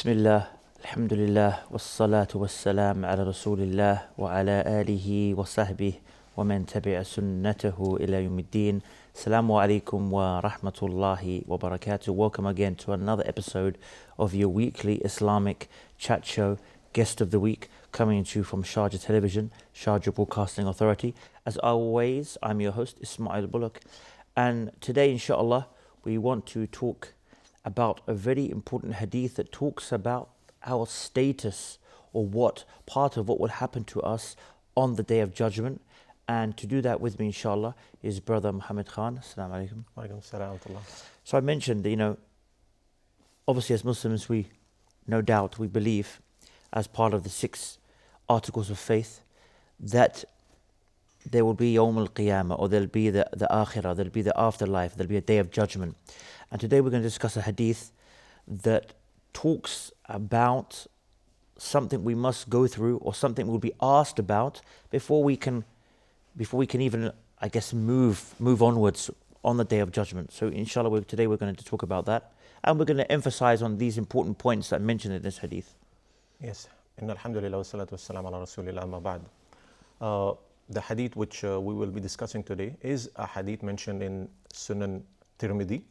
Bismillah, alhamdulillah, wassalatu wassalam ala rasulillah wa ala alihi wa sahbihi wa man tabi'a sunnatahu ila yawmiddin. Assalamu alaikum wa rahmatullahi wa barakatuh. Welcome again to another episode of your weekly Islamic chat show, Guest of the Week, coming to you from Sharjah Television, Sharjah Broadcasting Authority. As always, I'm your host, Ismail Bullock, and today, inshallah, we want to talk about a very important hadith that talks about our status, or what part of what will happen to us on the Day of Judgment. And to do that with me, inshallah, is brother Muhammed Khan. Assalamu alaikum. Alaikum salam. So I mentioned that, obviously as Muslims, we believe, as part of the 6 articles of faith, that there will be Yawm al-Qiyamah, or there'll be the Akhirah, there'll be the afterlife, there'll be a Day of Judgment. And today we're going to discuss a hadith that talks about something we must go through, or something we'll be asked about before we can even, I guess, move onwards on the Day of Judgment. So inshallah, today we're going to talk about that, and we're going to emphasize on these important points that I mentioned in this hadith. Yes. Inna alhamdulillah wa salatu wassalam ala rasulillah amma ba'd. The hadith which we will be discussing today is a hadith mentioned in Sunan Tirmidhi,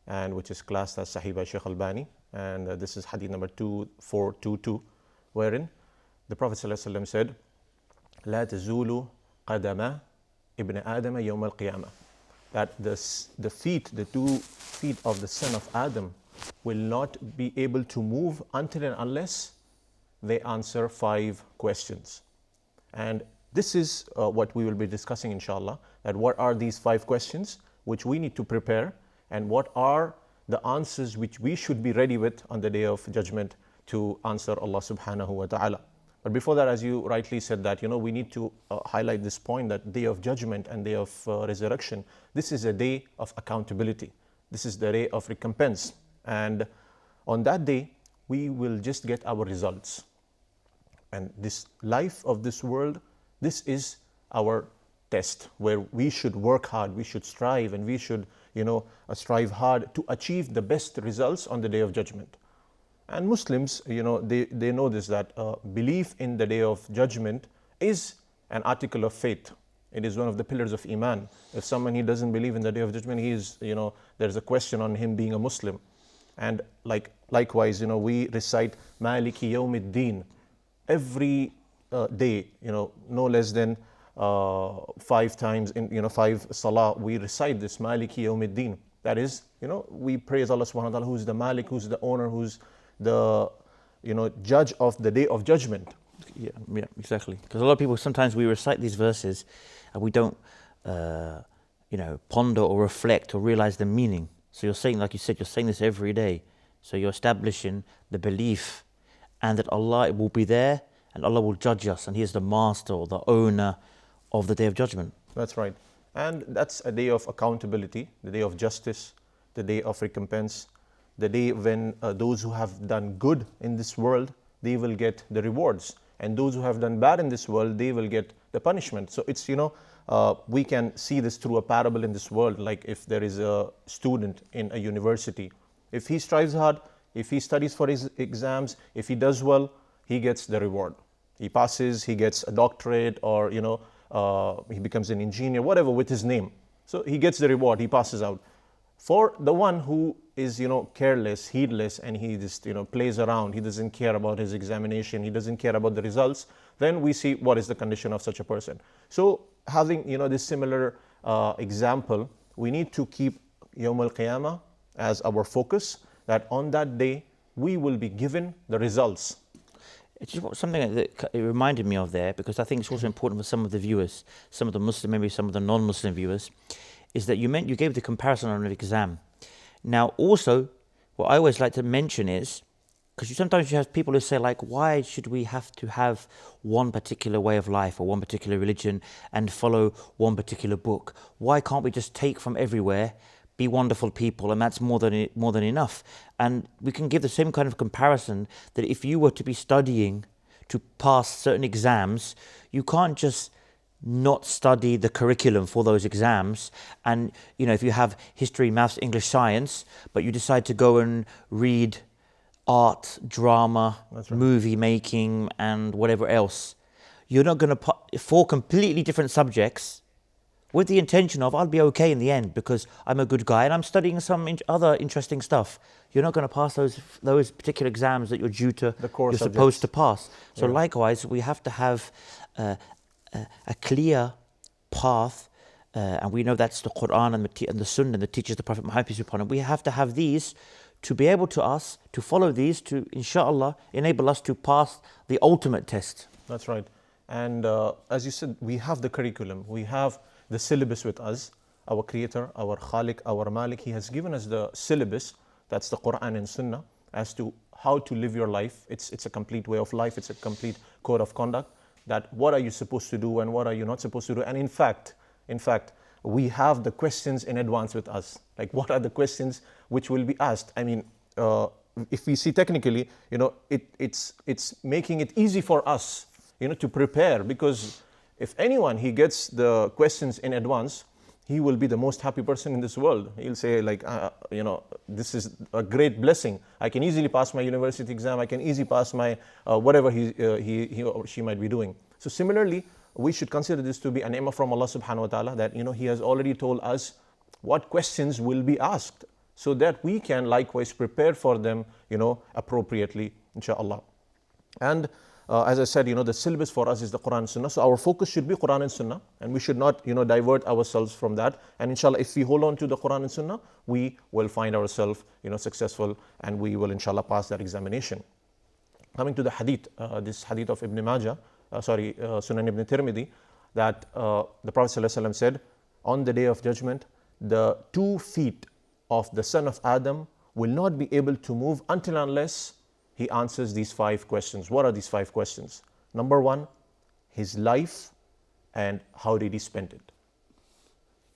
and which is classed as Sahih by Shaykh Albani, and this is hadith number 2422, wherein the Prophet ﷺ said, لا تزول قدم ابن آدم يوم القيامة, that the 2 feet of the son of Adam will not be able to move until and unless they answer 5 questions. And this is what we will be discussing, inshallah, that what are these 5 questions which we need to prepare, and what are the answers which we should be ready with on the Day of Judgment to answer Allah subhanahu wa ta'ala. But before that, as you rightly said, that we need to highlight this point, that Day of Judgment and Day of Resurrection, this is a day of accountability. This is the day of recompense. And on that day, we will just get our results. And this life of this world, this is our test, where we should work hard, we should strive, and we should strive hard to achieve the best results on the Day of Judgment. And Muslims, they know this, that belief in the Day of Judgment is an article of faith. It is one of the pillars of Iman. If someone he doesn't believe in the Day of Judgment, he is, there's a question on him being a Muslim. And likewise, we recite Maliki Yawmiddin every day, no less than 5 times in 5 salah, we recite this Maliki Yawmiddin. That is, we praise Allah subhanahu wa ta'ala, who's the Malik, who's the owner, who's the judge of the Day of Judgment. Yeah, exactly. Because a lot of people, sometimes we recite these verses and we don't ponder or reflect or realize the meaning. So you're saying, like you said, you're saying this every day. So you're establishing the belief, and that Allah will be there and Allah will judge us, and He is the master or the owner of the Day of Judgment. That's right. And that's a day of accountability, the day of justice, the day of recompense, the day when those who have done good in this world, they will get the rewards, and those who have done bad in this world, they will get the punishment. So it's, we can see this through a parable in this world. Like if there is a student in a university, if he strives hard, if he studies for his exams, if he does well, he gets the reward. He passes, he gets a doctorate, or he becomes an engineer, whatever, with his name. So he gets the reward, he passes out. For the one who is, careless, heedless, and he just, plays around, he doesn't care about his examination, he doesn't care about the results, then we see what is the condition of such a person. So having, this similar example, we need to keep Yawm al-Qiyamah as our focus, that on that day, we will be given the results. It's just something that it reminded me of there, because I think it's also important for some of the viewers, some of the Muslim, maybe some of the non-Muslim viewers, is that you gave the comparison on an exam. Now, also, what I always like to mention is, because sometimes you have people who say, like, why should we have to have one particular way of life or one particular religion and follow one particular book? Why can't we just take from everywhere, be wonderful people, and that's more than enough? And we can give the same kind of comparison, that if you were to be studying to pass certain exams, you can't just not study the curriculum for those exams. And if you have history, maths, English, science, but you decide to go and read art, drama, That's right. movie making, and whatever else. You're not going to, four completely different subjects, with the intention of I'll be okay in the end because I'm a good guy and I'm studying some other interesting stuff. You're not going to pass those particular exams that you're due to, The core you're subjects. supposed to pass. So Yeah. likewise, we have to have a clear path, and we know that's the Quran and the Sunnah that teaches the Prophet Muhammad peace be upon him. We have to have these to be able to follow these to, inshallah, enable us to pass the ultimate test. That's right. And as you said, we have the curriculum, we have the syllabus with us. Our Creator, our Khaliq, our Malik, He has given us the syllabus, that's the Quran and Sunnah, as to how to live your life. It's a complete way of life, it's a complete code of conduct, that what are you supposed to do and what are you not supposed to do. And in fact, we have the questions in advance with us. Like, what are the questions which will be asked? I mean, if we see technically, it's making it easy for us, to prepare, because if anyone, he gets the questions in advance, he will be the most happy person in this world. He'll say like, this is a great blessing. I can easily pass my university exam. I can easily pass my whatever he or she might be doing. So similarly, we should consider this to be an ni'mah from Allah subhanahu wa ta'ala, that He has already told us what questions will be asked, so that we can likewise prepare for them, appropriately, inshallah. And as I said, the syllabus for us is the Quran and Sunnah. So our focus should be Quran and Sunnah, and we should not, divert ourselves from that. And inshallah, if we hold on to the Quran and Sunnah, we will find ourselves, successful, and we will inshallah pass that examination. Coming to the hadith, this hadith of Ibn Majah, Sunan Ibn Tirmidhi, that the Prophet ﷺ said, on the day of judgment, the 2 feet of the son of Adam will not be able to move until unless he answers these 5 questions. What are these 5 questions? Number 1, his life and how did he spend it?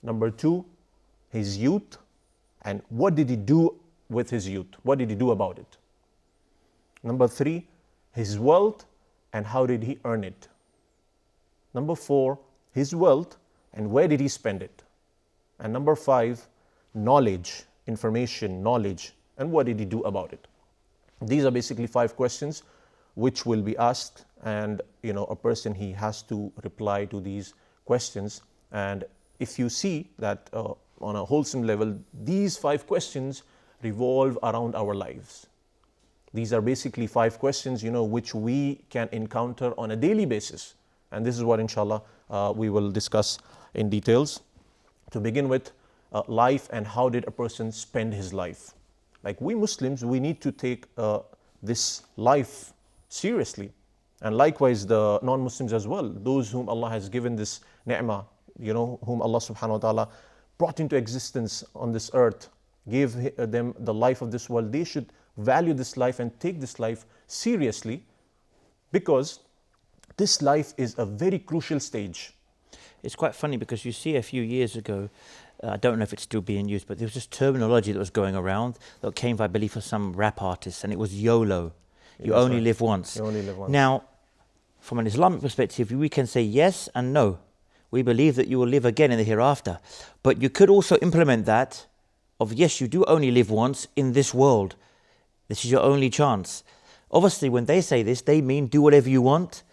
Number 2, his youth and what did he do with his youth? What did he do about it? Number 3, his wealth and how did he earn it? Number 4, his wealth and where did he spend it? And number 5, knowledge, information, knowledge, and what did he do about it? These are basically 5 questions which will be asked, and a person, he has to reply to these questions. And if you see that on a wholesome level, these 5 questions revolve around our lives. These are basically 5 questions, which we can encounter on a daily basis. And this is what inshallah we will discuss in details. To begin with, life and how did a person spend his life. Like, we Muslims, we need to take this life seriously. And likewise the non-Muslims as well, those whom Allah has given this ni'mah, whom Allah subhanahu wa ta'ala brought into existence on this earth, gave them the life of this world. They should value this life and take this life seriously, because this life is a very crucial stage. It's quite funny because you see a few years ago, I don't know if it's still being used, but there was this terminology that was going around that came, I believe, from some rap artists, and it was YOLO. You only live once. You only live once. Now, from an Islamic perspective, we can say yes and no. We believe that you will live again in the hereafter. But you could also implement that of, yes, you do only live once in this world. This is your only chance. Obviously, when they say this, they mean do whatever you want,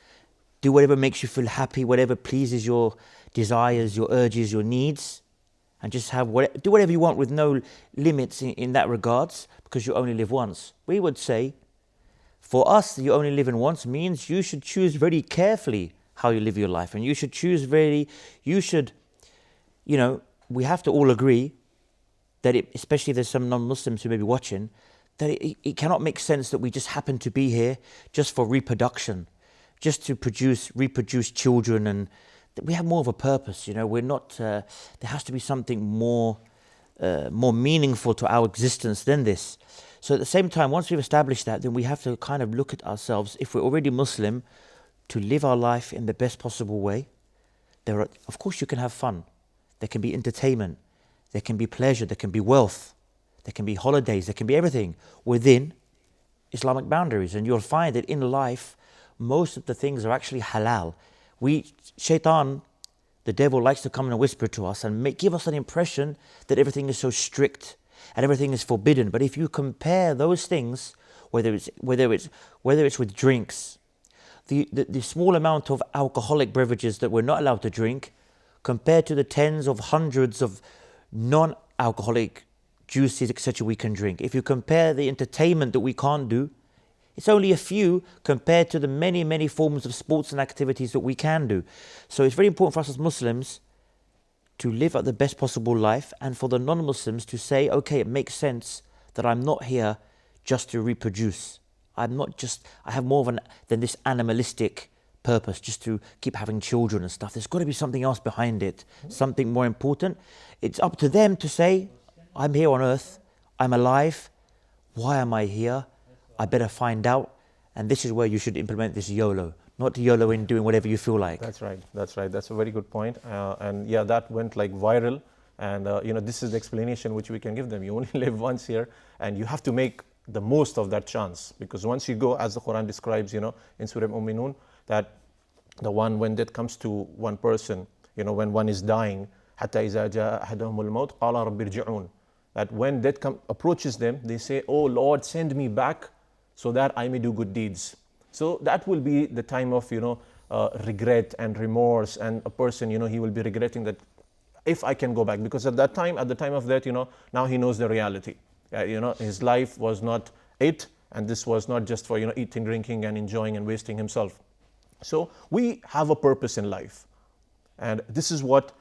do whatever makes you feel happy, whatever pleases your desires, your urges, your needs, and just do whatever you want with no limits in that regards, because you only live once. We would say, for us, you only live in once means you should choose very carefully how you live your life, and we have to all agree that especially if there's some non-Muslims who may be watching, that it cannot make sense that we just happen to be here just for reproduction, just to reproduce children, and that we have more of a purpose. We're not. There has to be something more meaningful to our existence than this. So at the same time, once we've established that, then we have to kind of look at ourselves, if we're already Muslim, to live our life in the best possible way. Of course, you can have fun. There can be entertainment. There can be pleasure. There can be wealth. There can be holidays. There can be everything within Islamic boundaries. And you'll find that in life, most of the things are actually halal. Shaitan, the devil, likes to come and whisper to us and give us an impression that everything is so strict and everything is forbidden. But if you compare those things whether it's with drinks. The small amount of alcoholic beverages that we're not allowed to drink compared to the tens of hundreds of non-alcoholic juices, etc. we can drink. If you compare the entertainment that we can't do, it's only a few compared to the many, many forms of sports and activities that we can do. So it's very important for us as Muslims to live at the best possible life, and for the non-Muslims to say, okay, it makes sense that I'm not here just to reproduce. I have more than this animalistic purpose, just to keep having children and stuff. There's got to be something else behind it, something more important. It's up to them to say, I'm here on earth, I'm alive, why am I here? I better find out. And this is where you should implement this YOLO, not YOLO in doing whatever you feel like. That's right. That's a very good point. And yeah, that went like viral. And this is the explanation which we can give them. You only live once here, and you have to make the most of that chance. Because once you go, as the Quran describes, in Surah Mu'minun, that the one, when death comes to one person, when one is dying, حَتَّى إِذَا جَاءَ أَحَدَهُمُ الْمَوْتُ قَالَ رَبِّ ارْجِعُونَ, that when death approaches them, they say, oh Lord, send me back so that I may do good deeds. So that will be the time of, regret and remorse, and a person, he will be regretting that if I can go back, because at the time of death, now he knows the reality. His life was not it, and this was not just for, eating, drinking, and enjoying and wasting himself. So we have a purpose in life, and this is what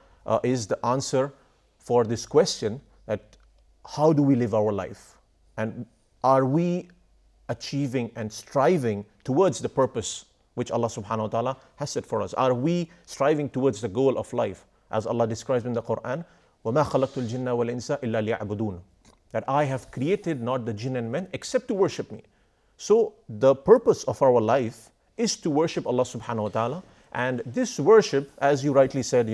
is the answer for this question, that how do we live our life, and are we achieving and striving towards the purpose which Allah subhanahu wa ta'ala has set for us? Are we striving towards the goal of life? As Allah describes in the Quran, وَمَا خَلَقْتُ الْجِنَّ وَالْإِنسَ إِلَّا لِيَعْبُدُونَ, that I have created not the jinn and men except to worship me. So the purpose of our life is to worship Allah subhanahu wa ta'ala. And this worship, as you rightly said,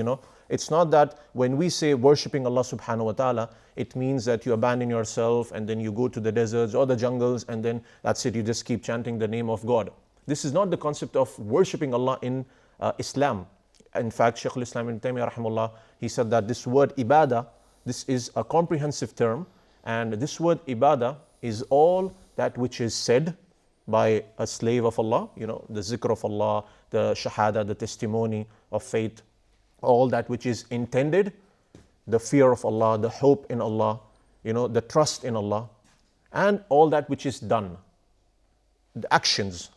it's not that when we say worshipping Allah subhanahu wa ta'ala, it means that you abandon yourself and then you go to the deserts or the jungles and then that's it, you just keep chanting the name of God. This is not the concept of worshipping Allah in Islam. In fact, Shaykh al-Islam ibn Taymiyyah rahimahullah, he said that this word ibadah, this is a comprehensive term, and this word ibadah is all that which is said by a slave of Allah, the zikr of Allah, the shahada, the testimony of faith, all that which is intended, the fear of Allah, the hope in Allah, the trust in Allah, and all that which is done. The actions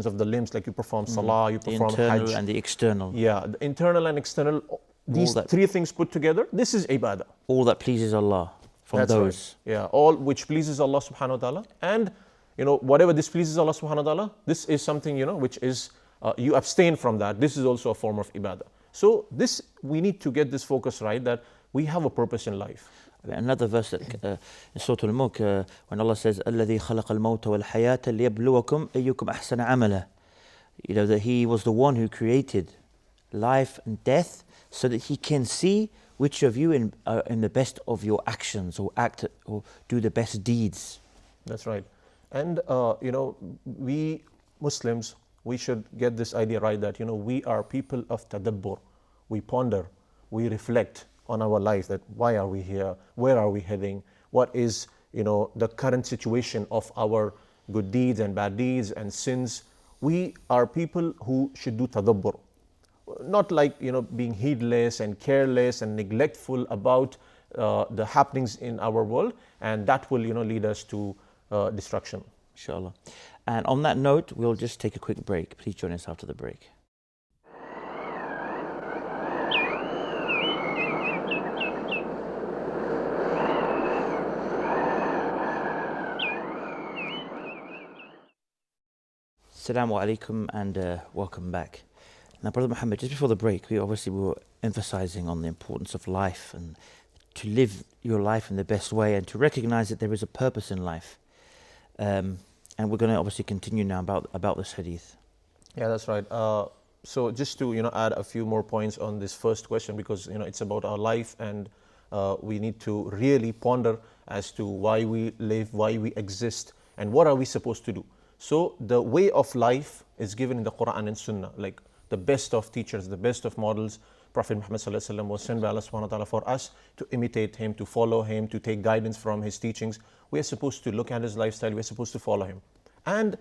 of the limbs, like you perform salah, you perform hajj. The internal and the external. Yeah, the internal and external, these three things put together, this is ibadah. All that pleases Allah from That's those. Right. Yeah, all which pleases Allah subhanahu wa ta'ala. And, whatever displeases Allah subhanahu wa ta'ala, this is something, which is, you abstain from that. This is also a form of ibadah. So we need to get this focus right, that we have a purpose in life. Another verse in Surah Al-Mulk, when Allah says, الَّذِي خَلَقَ الْمَوْتَ وَالْحَيَاةَ لِيَبْلُوَكُمْ أَيُّكُمْ أَحْسَنَ عَمَلًا, that He was the one who created life and death so that He can see which of you are in the best of your actions, or act or do the best deeds. That's right. And we Muslims, we should get this idea right, that we are people of tadabbur. We ponder, we reflect on our life, that why are we here, where are we heading, what is the current situation of our good deeds and bad deeds and sins. We are people who should do tadabbur, not like being heedless and careless and neglectful about the happenings in our world, and that will lead us to destruction. Inshallah. And on that note, we'll just take a quick break. Please join us after the break. Assalamu alaikum, and welcome back. Now, Brother Muhammad, just before the break, we were emphasizing on the importance of life, and to live your life in the best way, and to recognize that there is a purpose in life. And we're going to obviously continue now about this hadith. Yeah, that's right. So just to add a few more points on this first question, because it's about our life, and we need to really ponder as to why we live, why we exist, and what are we supposed to do. So the way of life is given in the Quran and Sunnah, like the best of teachers, the best of models. Prophet Muhammad was sent by Allah subhanahu wa ta'ala for us to imitate him, to follow him, to take guidance from his teachings. We are supposed to look at his lifestyle, we are supposed to follow him. And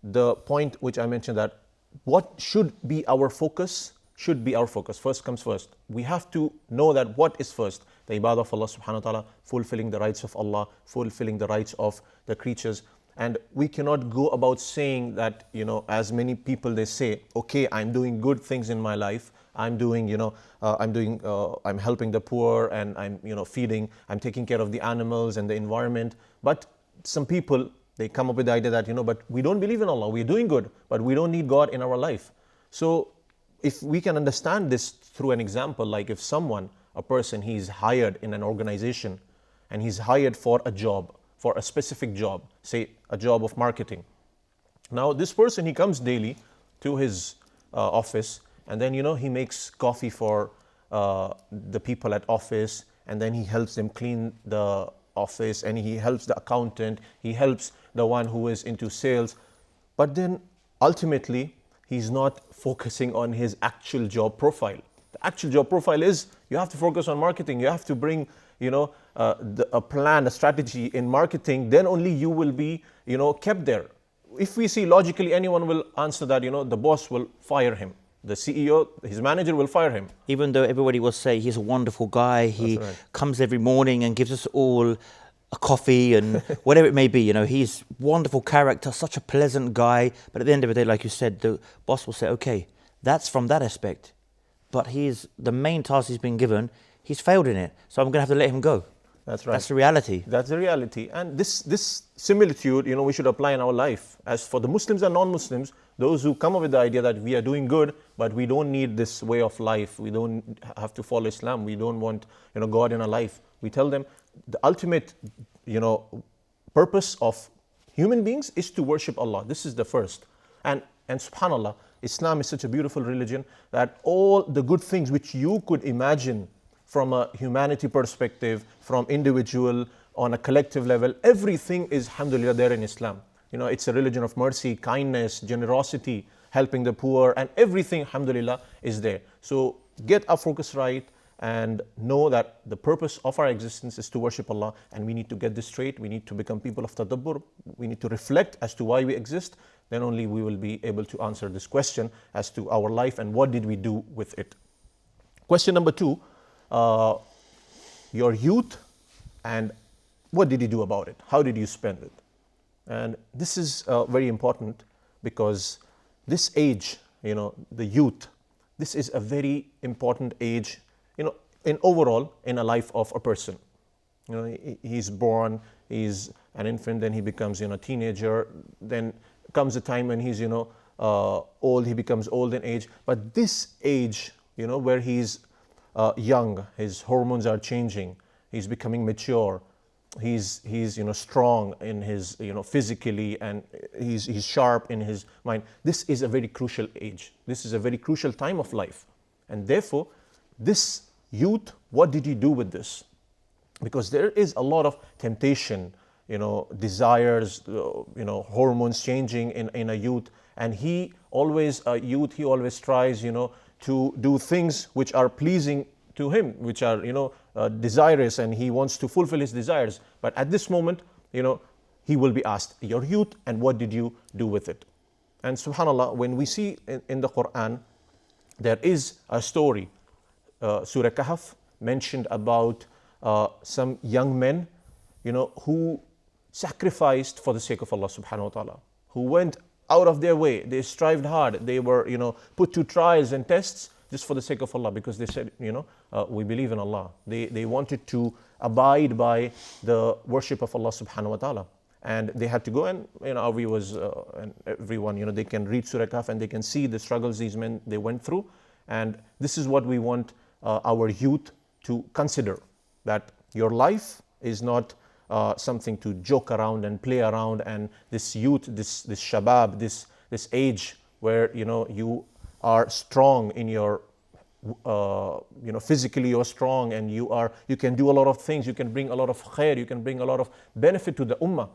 the point which I mentioned, that what should be our focus should be our focus. First comes first. We have to know that what is first. The ibadah of Allah subhanahu wa ta'ala, fulfilling the rights of Allah, fulfilling the rights of the creatures. And we cannot go about saying that, as many people they say, okay, I'm doing good things in my life. I'm doing, I'm helping the poor, and I'm, feeding, I'm taking care of the animals and the environment. But some people, they come up with the idea that, but we don't believe in Allah. We're doing good, but we don't need God in our life. So if we can understand this through an example, like if someone, a person, he's hired in an organization and he's hired for a job, for a specific job, say a job of marketing. Now this person, he comes daily to his office, and then he makes coffee for the people at office, and then he helps them clean the office, and he helps the accountant, he helps the one who is into sales. But then ultimately he's not focusing on his actual job profile. The actual job profile is, you have to focus on marketing, you have to bring a plan, a strategy in marketing, then only you will be kept there. If we see logically, anyone will answer that the boss will fire him, the CEO, his manager will fire him. Even though everybody will say he's a wonderful guy, he right. comes every morning and gives us all a coffee and whatever it may be, he's wonderful character, such a pleasant guy. But at the end of the day, like you said, the boss will say, okay, that's from that aspect. But the main task he's been given, he's failed in it. So I'm going to have to let him go. That's right. That's the reality. That's the reality. And this similitude, we should apply in our life. As for the Muslims and non-Muslims, those who come up with the idea that we are doing good, but we don't need this way of life, we don't have to follow Islam, we don't want God in our life, we tell them the ultimate purpose of human beings is to worship Allah. This is the first. And subhanallah, Islam is such a beautiful religion that all the good things which you could imagine from a humanity perspective, from individual, on a collective level, everything is, alhamdulillah, there in Islam. It's a religion of mercy, kindness, generosity, helping the poor, and everything, alhamdulillah, is there. So get our focus right and know that the purpose of our existence is to worship Allah, and we need to get this straight. We need to become people of tadabbur. We need to reflect as to why we exist. Then only we will be able to answer this question as to our life and what did we do with it. Question number 2, your youth, and what did you do about it? How did you spend it? And this is very important, because this age, the youth, this is a very important age, in overall in a life of a person. He's born, he's an infant, then he becomes a teenager, then comes a time when he's old, he becomes old in age. But this age, where he's young, his hormones are changing, he's becoming mature, he's strong in his physically, and he's sharp in his mind. This is a very crucial age. This is a very crucial time of life, and therefore this youth, what did you do with this? Because there is a lot of temptation, desires, hormones changing in a youth, and he always tries to do things which are pleasing to him, which are desirous, and he wants to fulfill his desires. But at this moment, he will be asked, your youth, and what did you do with it? And subhanallah, when we see in the Quran, there is a story, Surah Kahf mentioned about some young men, who sacrificed for the sake of Allah subhanahu wa ta'ala, who went out of their way, they strived hard, they were put to trials and tests just for the sake of Allah, because they said, we believe in Allah. They wanted to abide by the worship of Allah subhanahu wa ta'ala. And they had to go, and our viewers and everyone, they can read Surah Kahf and they can see the struggles these men, they went through. And this is what we want our youth to consider, that your life is not something to joke around and play around. And this youth, this shabab, this age where you are strong in your physically you're strong, and you can do a lot of things, you can bring a lot of khair, you can bring a lot of benefit to the ummah.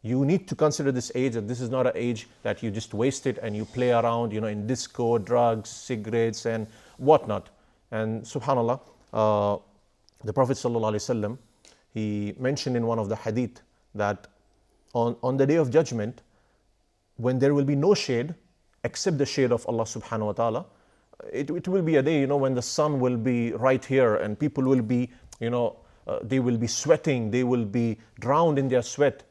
You need to consider this age, that this is not an age that you just waste it and you play around in disco, drugs, cigarettes and whatnot. And subhanallah, the Prophet ﷺ, he mentioned in one of the hadith that on the day of judgment, when there will be no shade except the shade of Allah subhanahu wa ta'ala. It will be a day, when the sun will be right here and people will be, they will be sweating, they will be drowned in their sweat.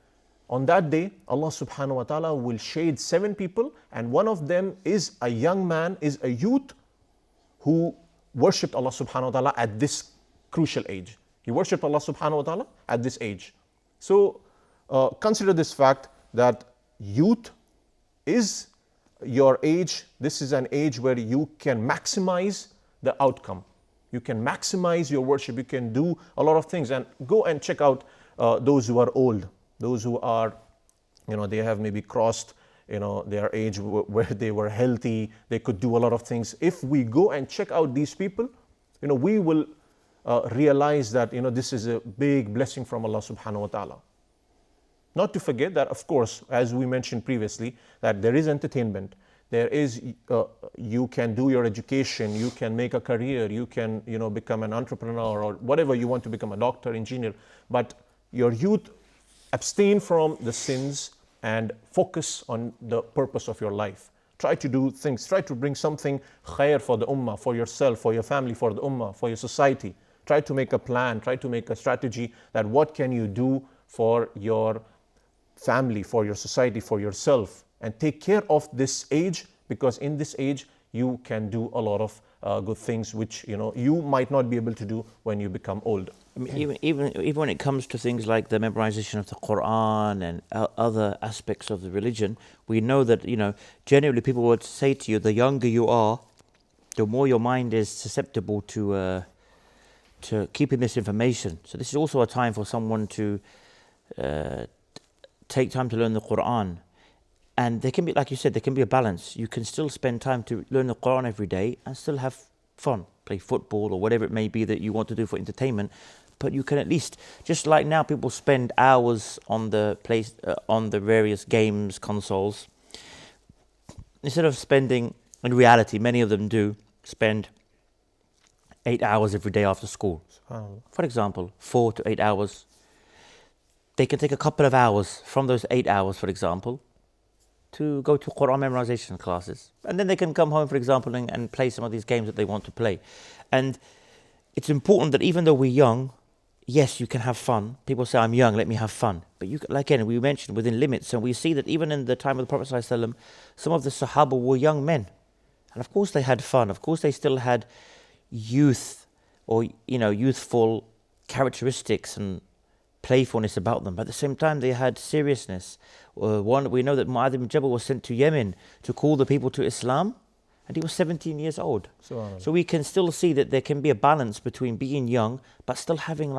On that day, Allah subhanahu wa ta'ala will shade 7 people, and one of them is a young man, is a youth who worshipped Allah subhanahu wa ta'ala at this crucial age. He worshipped Allah subhanahu wa ta'ala at this age. So consider this fact that youth is your age. This is an age where you can maximize the outcome. You can maximize your worship. You can do a lot of things. And go and check out those who are old, those who are, they have maybe crossed, their age where they were healthy, they could do a lot of things. If we go and check out these people, we will realize that, this is a big blessing from Allah subhanahu wa ta'ala. Not to forget that, of course, as we mentioned previously, that there is entertainment. There is, you can do your education, you can make a career, you can, become an entrepreneur or whatever you want to become, a doctor, engineer. But your youth, abstain from the sins and focus on the purpose of your life. Try to do things, try to bring something khair for the ummah, for yourself, for your family, for the ummah, for your society. Try to make a plan, try to make a strategy that what can you do for your family, for your society, for yourself, and take care of this age, because in this age you can do a lot of good things which you might not be able to do when you become old. I mean, even when it comes to things like the memorization of the Quran and other aspects of the religion, we know that generally people would say to you, the younger you are, the more your mind is susceptible to keeping this information. So this is also a time for someone to take time to learn the Quran. And there can be, like you said, there can be a balance. You can still spend time to learn the Quran every day and still have fun, play football or whatever it may be that you want to do for entertainment. But you can at least, just like now people spend hours on the various games, consoles, instead of spending, in reality, many of them do spend 8 hours every day after school. For example, 4 to 8 hours. They can take a couple of hours from those 8 hours, for example, to go to Quran memorization classes. And then they can come home, for example, and play some of these games that they want to play. And it's important that even though we're young, yes, you can have fun. People say, I'm young, let me have fun. But again, we mentioned within limits. And we see that even in the time of the Prophet ﷺ, some of the Sahaba were young men. And of course they had fun. Of course they still had youth or, youthful characteristics and playfulness about them. But at the same time, they had seriousness. We know that Mu'adh ibn Jabal was sent to Yemen to call the people to Islam, and he was 17 years old. So we can still see that there can be a balance between being young, but still having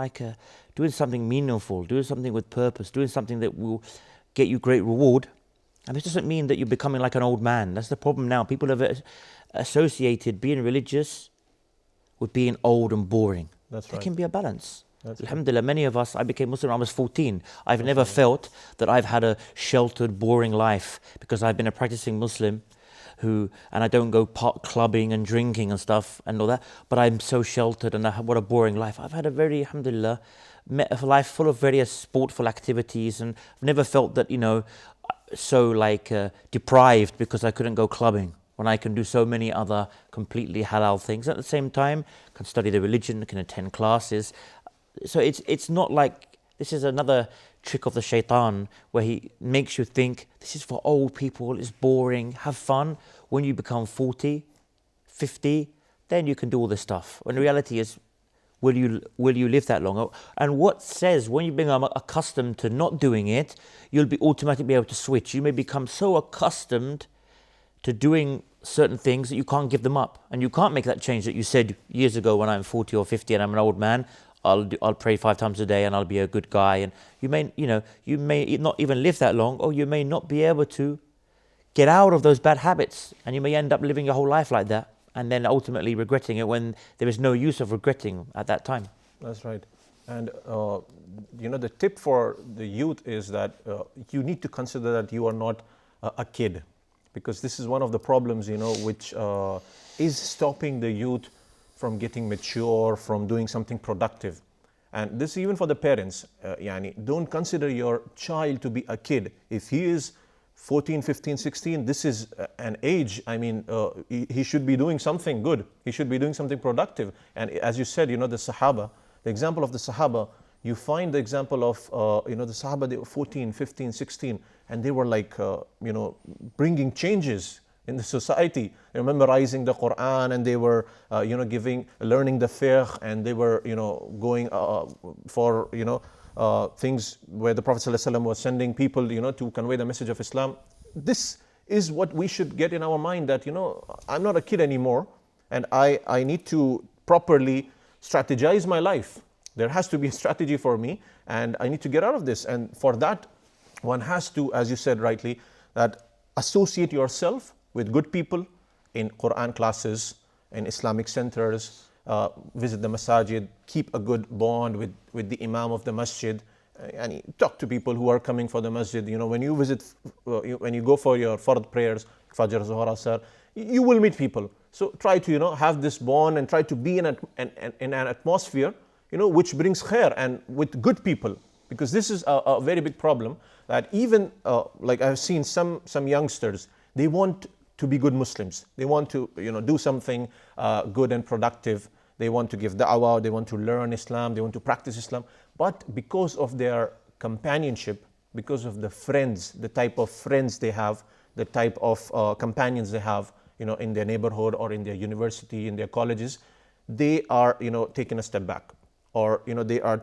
doing something meaningful, doing something with purpose, doing something that will get you great reward. And this doesn't mean that you're becoming like an old man. That's the problem now. People have associated being religious with being old and boring. That's right. There can be a balance. That's Alhamdulillah, many of us, I became Muslim when I was 14. I've never felt that I've had a sheltered, boring life because I've been a practicing Muslim and I don't go pot clubbing and drinking and stuff and all that, but I'm so sheltered and what a boring life. I've had a very, alhamdulillah, a life full of various sportful activities, and I've never felt that, so deprived because I couldn't go clubbing when I can do so many other completely halal things. At the same time, I can study the religion, I can attend classes. So it's not like this is another trick of the shaitan where he makes you think this is for old people, it's boring, have fun. When you become 40, 50, then you can do all this stuff. When the reality is, will you live that long? And what says when you become accustomed to not doing it, you'll be automatically able to switch. You may become so accustomed to doing certain things that you can't give them up. And you can't make that change that you said years ago when I'm 40 or 50 and I'm an old man. I'll pray 5 times a day and I'll be a good guy. And you may not even live that long, or you may not be able to get out of those bad habits, and you may end up living your whole life like that, and then ultimately regretting it when there is no use of regretting at that time. That's right. And the tip for the youth is that you need to consider that you are not a kid, because this is one of the problems, which is stopping the youth from getting mature, from doing something productive. And this even for the parents, don't consider your child to be a kid. If he is 14, 15, 16, this is an age, I mean, he should be doing something good. He should be doing something productive. And as you said, the Sahaba, the example of the Sahaba, you find the example of, the Sahaba, they were 14, 15, 16, and they were like, bringing changes in the society. They were memorizing the Quran, and they were, learning the fiqh, and they were, going for, things where the Prophet ﷺ was sending people, to convey the message of Islam. This is what we should get in our mind, that, I'm not a kid anymore, and I need to properly strategize my life. There has to be a strategy for me, and I need to get out of this. And for that, one has to, as you said rightly, that associate yourself with good people in Quran classes, in Islamic centers, visit the masajid, keep a good bond with the imam of the masjid, and talk to people who are coming for the masjid. When you visit, when you go for your fard prayers, Fajr, Zuhr, Asr, you will meet people. So try to, have this bond, and try to be in an atmosphere, which brings khair, and with good people. Because this is a very big problem, that even, like I've seen some youngsters, they want to be good Muslims. They want to, do something good and productive. They want to give da'wah, they want to learn Islam, they want to practice Islam. But because of their companionship, because of the friends, the type of friends they have, the type of companions they have, in their neighborhood or in their university, in their colleges, they are, taken a step back, or, they are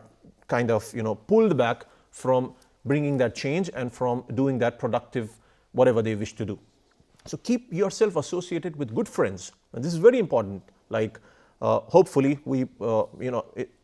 kind of, pulled back from bringing that change and from doing that productive, whatever they wish to do. So keep yourself associated with good friends, and this is very important. Like, hopefully we,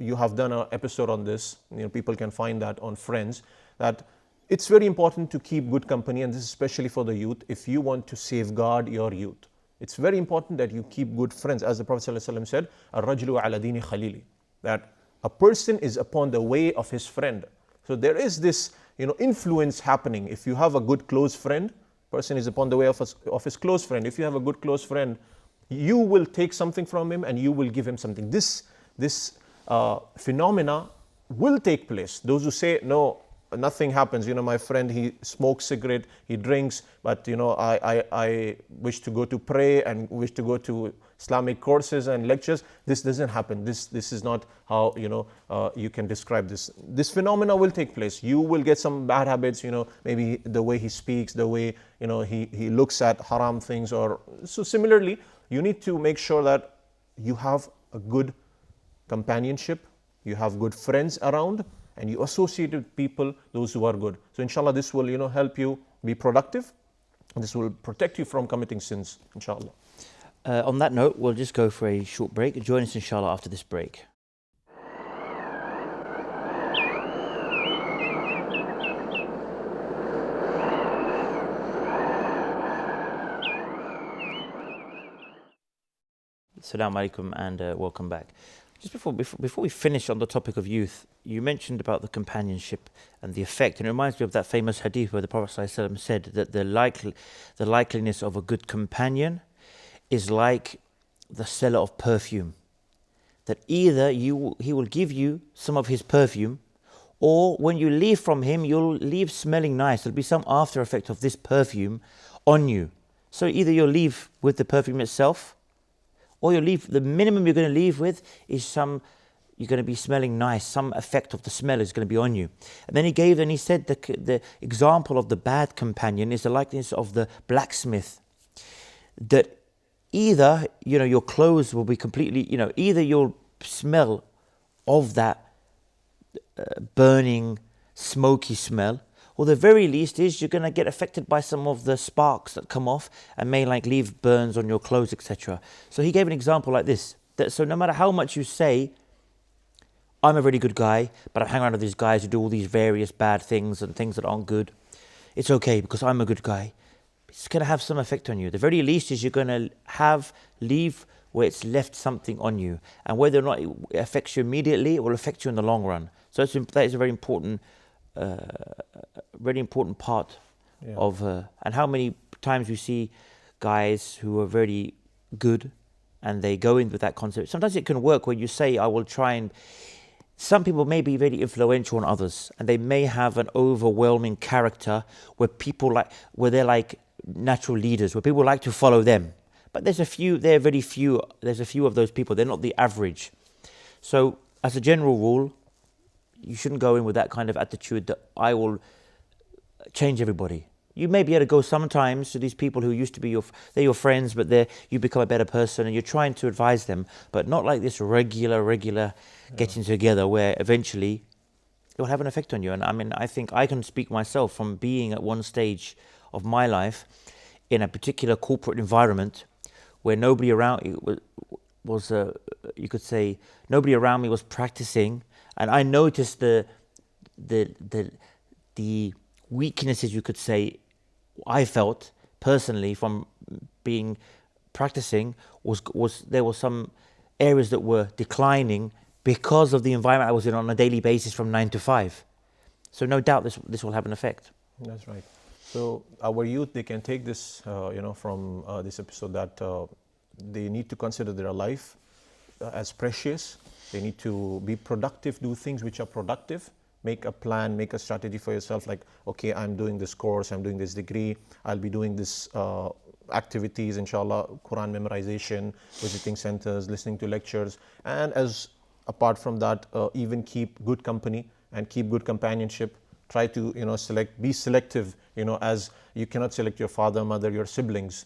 you have done an episode on this. People can find that on Friends. That it's very important to keep good company, and this is especially for the youth. If you want to safeguard your youth, it's very important that you keep good friends. As the Prophet ﷺ said, "Ar-rajulu ala dini khalili," that a person is upon the way of his friend. So there is this, influence happening. If you have a good close friend, person is upon the way of his close friend. If you have a good close friend, you will take something from him and you will give him something. This phenomena will take place. Those who say, no, nothing happens. My friend, he smokes cigarette, he drinks, but I wish to go to pray and wish to go to Islamic courses and lectures. This doesn't happen. This is not how you can describe this. This phenomena will take place. You will get some bad habits. Maybe the way he speaks, the way he looks at haram things, or so. Similarly, you need to make sure that you have a good companionship, you have good friends around, and you associate with people, those who are good. So inshallah, this will help you be productive. This will protect you from committing sins, inshallah. On that note, we'll just go for a short break. Join us inshallah after this break. Assalamu alaikum, and welcome back. Just before we finish on the topic of youth, you mentioned about the companionship and the effect, and it reminds me of that famous hadith where the Prophet ﷺ said that the likeliness of a good companion is like the seller of perfume. That either he will give you some of his perfume, or when you leave from him, you'll leave smelling nice. There'll be some after effect of this perfume on you. So either you'll leave with the perfume itself, or you'll leave, the minimum you're going to leave with is you're going to be smelling nice, some effect of the smell is going to be on you. And then he said the example of the bad companion is the likeness of the blacksmith. That either, your clothes will be completely, either you'll smell of that burning, smoky smell, or the very least is you're going to get affected by some of the sparks that come off and may leave burns on your clothes, etc. So he gave an example like this. So no matter how much you say, I'm a really good guy, but I hang around with these guys who do all these various bad things and things that aren't good, it's okay because I'm a good guy. It's going to have some effect on you. The very least is you're going to leave where it's left something on you. And whether or not it affects you immediately, it will affect you in the long run. So that is a very important part of, and how many times we see guys who are very good and they go in with that concept. Sometimes it can work where you say, I will try and some people may be very influential on others, and they may have an overwhelming character where they're like natural leaders, where people like to follow them. But there's a few of those people. They're not the average. So as a general rule, you shouldn't go in with that kind of attitude that I will change everybody. You may be able to go sometimes to these people who used to be they're your friends, but you become a better person and you're trying to advise them, but not like this regular getting together where eventually it will have an effect on you. And I mean, I think I can speak myself from being at one stage of my life in a particular corporate environment where nobody around was you could say, nobody around me was practicing, and I noticed the weaknesses, you could say, I felt personally from being practicing was there were some areas that were declining because of the environment I was in on a daily basis from 9 to 5. So no doubt this will have an effect. That's right. So our youth, they can take this, from this episode that they need to consider their life as precious. They need to be productive, do things which are productive. Make a plan, make a strategy for yourself, like, okay, I'm doing this course, I'm doing this degree, I'll be doing this activities, inshallah, Quran memorization, visiting centers, listening to lectures, and as apart from that, even keep good company and keep good companionship. Try to, be selective, as you cannot select your father, mother, your siblings,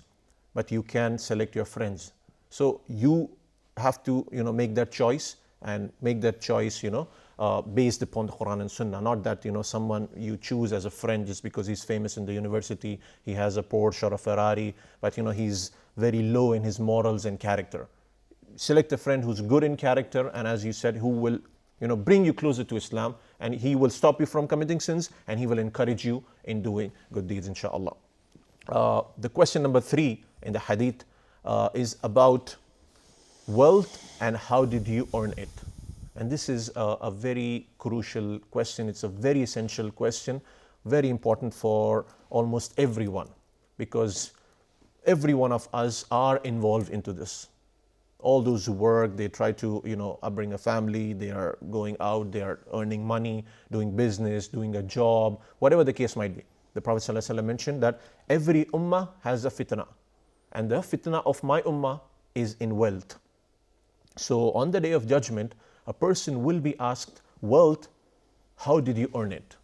but you can select your friends. So you have to, make that choice, and make that choice, based upon the Quran and Sunnah. Not that, someone you choose as a friend just because he's famous in the university, he has a Porsche or a Ferrari, but he's very low in his morals and character. Select a friend who's good in character, and as you said, who will, bring you closer to Islam, and he will stop you from committing sins, and he will encourage you in doing good deeds, inshallah. The question number 3 in the hadith is about wealth and how did you earn it? And this is a very crucial question. It's a very essential question, very important for almost everyone, because every one of us are involved into this. All those who work, they try to, upbring a family, they are going out, they are earning money, doing business, doing a job, whatever the case might be. The Prophet ﷺ mentioned that every ummah has a fitna, and the fitna of my ummah is in wealth. So on the Day of Judgment, a person will be asked, wealth, how did you earn it?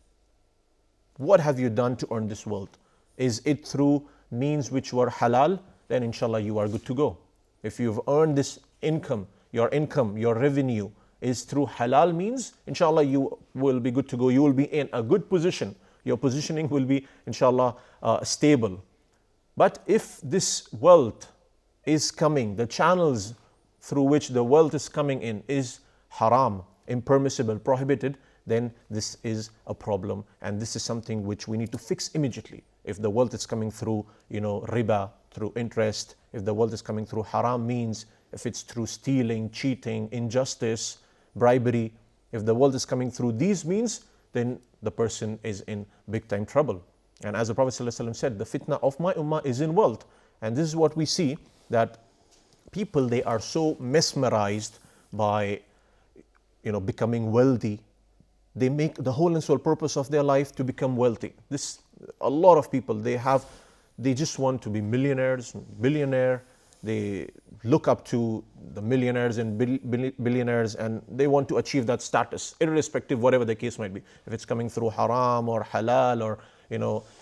What have you done to earn this wealth? Is it through means which were halal? Then inshallah you are good to go. If you've earned this income, your revenue is through halal means, inshallah you will be good to go. You will be in a good position. Your positioning will be, inshallah, stable. But if this wealth is coming, the channels through which the wealth is coming in is haram, impermissible, prohibited, then this is a problem, and this is something which we need to fix immediately. If the wealth is coming through, riba, through interest, if the wealth is coming through haram means, if it's through stealing, cheating, injustice, bribery, if the wealth is coming through these means, then the person is in big time trouble. And as the Prophet ﷺ said, the fitna of my ummah is in wealth. And this is what we see, that people, they are so mesmerized by becoming wealthy. They make the whole and sole purpose of their life to become wealthy. A lot of people, they just want to be millionaires, billionaire. They look up to the millionaires and billionaires, and they want to achieve that status, irrespective whatever the case might be. If it's coming through haram or halal, or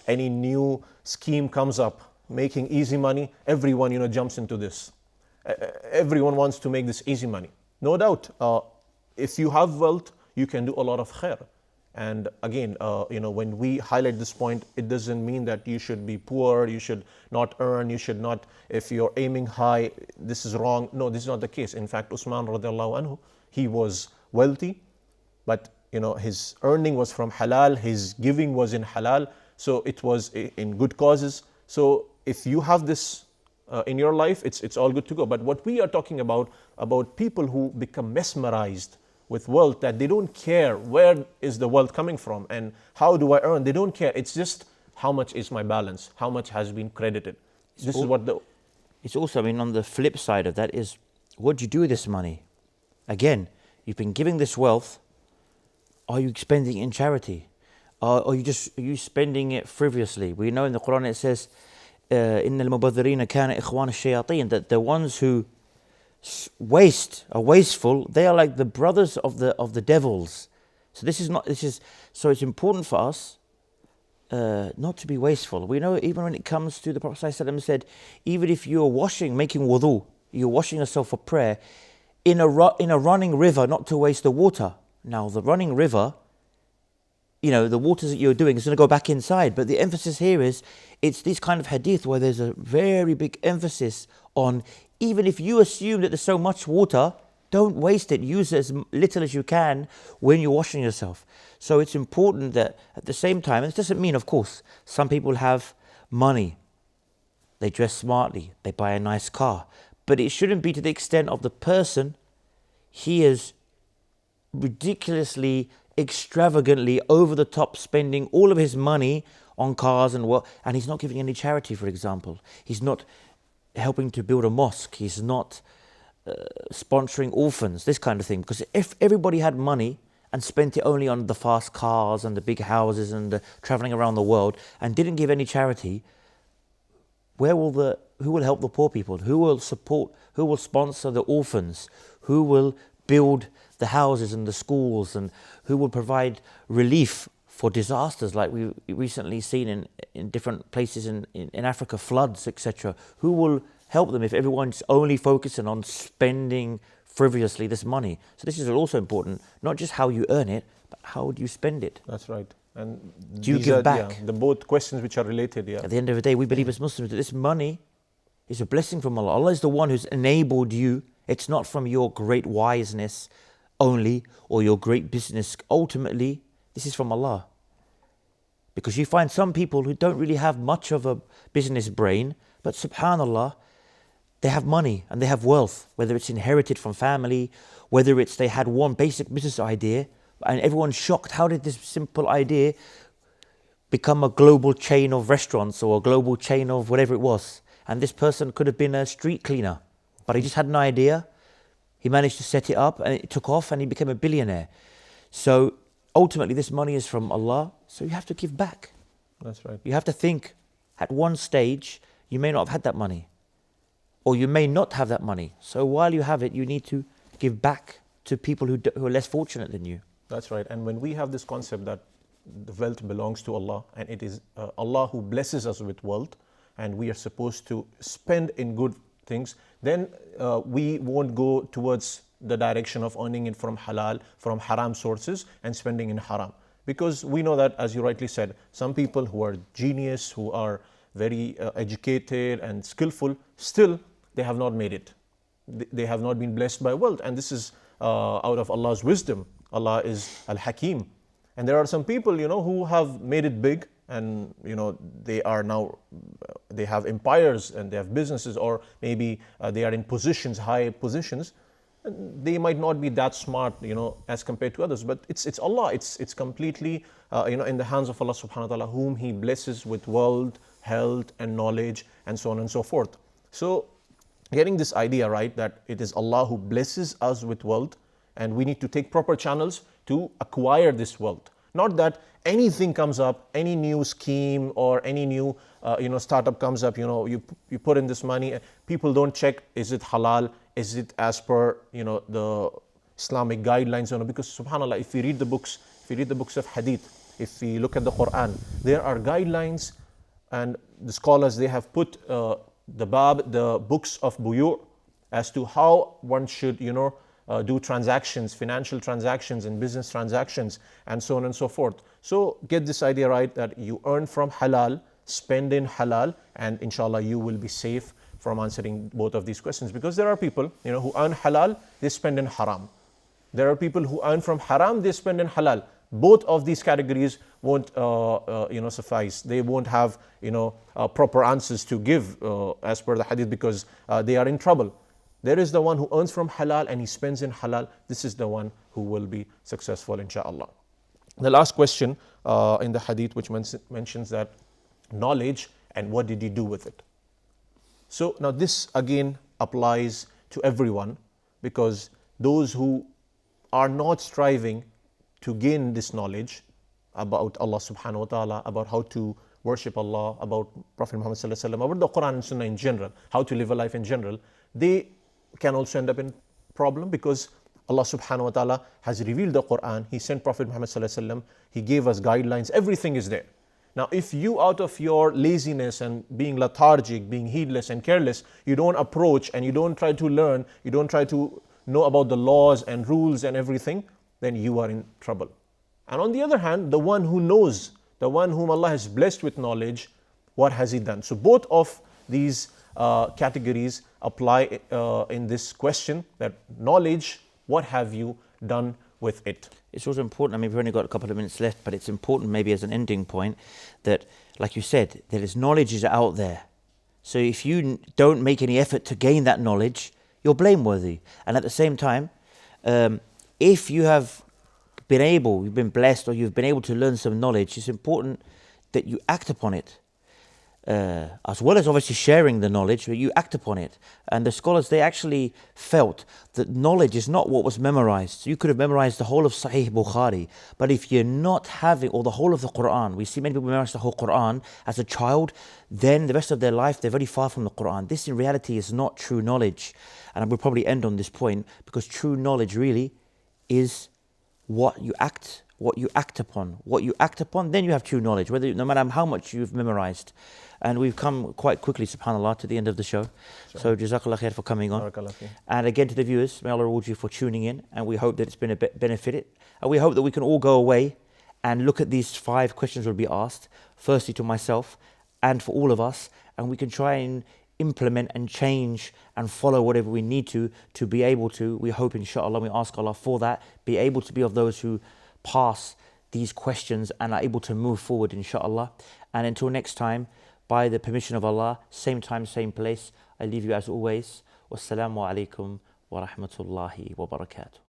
any new scheme comes up, making easy money, everyone jumps into this. Everyone wants to make this easy money. No doubt, if you have wealth, you can do a lot of khair. And again, when we highlight this point, it doesn't mean that you should be poor, you should not earn, you should not, if you're aiming high, this is wrong. No, this is not the case. In fact, Usman radiallahu anhu, he was wealthy, but his earning was from halal, his giving was in halal, so it was in good causes. So if you have this in your life, it's all good to go. But what we are talking about people who become mesmerized with wealth, that they don't care where is the wealth coming from and how do I earn. They don't care. It's just how much is my balance, how much has been credited. It's also, on the flip side of that is, what do you do with this money? Again, you've been giving this wealth, are you spending it in charity? Are you spending it frivolously? We know in the Quran it says, إِنَّ الْمُبَذِّرِينَ كَانَ إِخْوَانَ الشَّيَاطِينَ, that the ones who are wasteful, they are like the brothers of the devils. So so it's important for us not to be wasteful. We know even when it comes to the Prophet ﷺ said, even if you're making wudu, you're washing yourself for prayer, in a running river, not to waste the water. Now the running river, the waters that you're doing is going to go back inside. But the emphasis here is, it's this kind of hadith where there's a very big emphasis on, even if you assume that there's so much water, don't waste it. Use as little as you can when you're washing yourself. So it's important that at the same time, and it doesn't mean, of course, some people have money, they dress smartly, they buy a nice car, but it shouldn't be to the extent of the person, he is ridiculously, extravagantly, over the top, spending all of his money on cars and he's not giving any charity, for example. He's not helping to build a mosque. He's not sponsoring orphans, this kind of thing. Because if everybody had money and spent it only on the fast cars and the big houses and the traveling around the world and didn't give any charity, who will help the poor people? Who will sponsor the orphans? Who will build the houses and the schools, and who will provide relief for disasters like we recently seen in different places in Africa, floods, etc. Who will help them if everyone's only focusing on spending frivolously this money? So this is also important, not just how you earn it, but how do you spend it? That's right. And do you give back? Yeah, the both questions which are related. Yeah. At the end of the day, we believe as Muslims that this money is a blessing from Allah. Allah is the one who's enabled you. It's not from your great wiseness only or your great business. Ultimately, this is from Allah. Because you find some people who don't really have much of a business brain, but subhanallah, they have money and they have wealth, whether it's inherited from family, whether it's they had one basic business idea, and everyone's shocked, how did this simple idea become a global chain of restaurants or a global chain of whatever it was? And this person could have been a street cleaner, but he just had an idea. He managed to set it up and it took off and he became a billionaire. So ultimately this money is from Allah, so you have to give back. That's right. You have to think, at one stage, you may not have had that money, or you may not have that money. So while you have it, you need to give back to people who are less fortunate than you. That's right. And when we have this concept that the wealth belongs to Allah, and it is Allah who blesses us with wealth, and we are supposed to spend in good things, then we won't go towards the direction of earning it from halal, from haram sources, and spending in haram. Because we know that, as you rightly said, some people who are genius, who are very educated and skillful, still they have not made it. They have not been blessed by wealth, and this is out of Allah's wisdom. Allah is Al-Hakim. And there are some people, who have made it big, and they are now, they have empires and they have businesses, or maybe they are in positions, high positions. They might not be that smart, as compared to others, but it's Allah. It's completely, in the hands of Allah subhanahu wa ta'ala, whom He blesses with wealth, health, and knowledge, and so on and so forth. So, getting this idea right, that it is Allah who blesses us with wealth, and we need to take proper channels to acquire this wealth. Not that anything comes up, any new scheme or any new startup comes up, you put in this money, people don't check, is it halal, is it as per the Islamic guidelines, because subhanallah, if we read the books of hadith, if we look at the Quran, there are guidelines, and the scholars, they have put the books of buyu' as to how one should do transactions, financial transactions and business transactions, and so on and so forth. So get this idea right, that you earn from halal, spend in halal, and inshallah you will be safe from answering both of these questions. Because there are people who earn halal, they spend in haram. There are people who earn from haram, they spend in halal. Both of these categories won't suffice. They won't have proper answers to give as per the hadith, because they are in trouble. There is the one who earns from halal and he spends in halal. This is the one who will be successful, inshallah. The last question in the hadith, which mentions that knowledge and what did he do with it. So now this again applies to everyone, because those who are not striving to gain this knowledge about Allah subhanahu wa ta'ala, about how to worship Allah, about Prophet Muhammad sallallahu alaihi wasallam, about the Quran and Sunnah in general, how to live a life in general, they can also end up in problem, because Allah subhanahu wa ta'ala has revealed the Quran, He sent Prophet Muhammad sallallahu alaihi wasallam, He gave us guidelines, everything is there. Now if you, out of your laziness and being lethargic, being heedless and careless, you don't approach and you don't try to learn, you don't try to know about the laws and rules and everything, then you are in trouble. And on the other hand, the one who knows, the one whom Allah has blessed with knowledge, what has he done? So both of these categories apply in this question, that knowledge, what have you done with it? It's also important, I mean, we've only got a couple of minutes left, but it's important maybe as an ending point that, like you said, there is knowledge is out there. So if you don't make any effort to gain that knowledge, you're blameworthy. And at the same time, if you have you've been blessed, or you've been able to learn some knowledge, it's important that you act upon it. As well as obviously sharing the knowledge, but you act upon it. And the scholars, they actually felt that knowledge is not what was memorized. You could have memorized the whole of Sahih Bukhari, but if you're not having, or the whole of the Quran, we see many people memorize the whole Quran as a child, then the rest of their life, they're very far from the Quran. This in reality is not true knowledge. And I will probably end on this point, because true knowledge really is what you act upon. What you act upon, then you have true knowledge, no matter how much you've memorized. And we've come quite quickly, subhanAllah, to the end of the show. So Jazakallah khair for coming on. And again to the viewers, may Allah reward you for tuning in, and we hope that it's been a bit benefited. And we hope that we can all go away and look at these 5 questions will be asked, firstly to myself and for all of us, and we can try and implement and change and follow whatever we need to be able to, we hope inshallah, we ask Allah for that, be able to be of those who pass these questions and are able to move forward inshallah. And until next time, by the permission of Allah, same time, same place, I leave you as always. Wassalamu alaikum wa rahmatullahi wa barakatuh.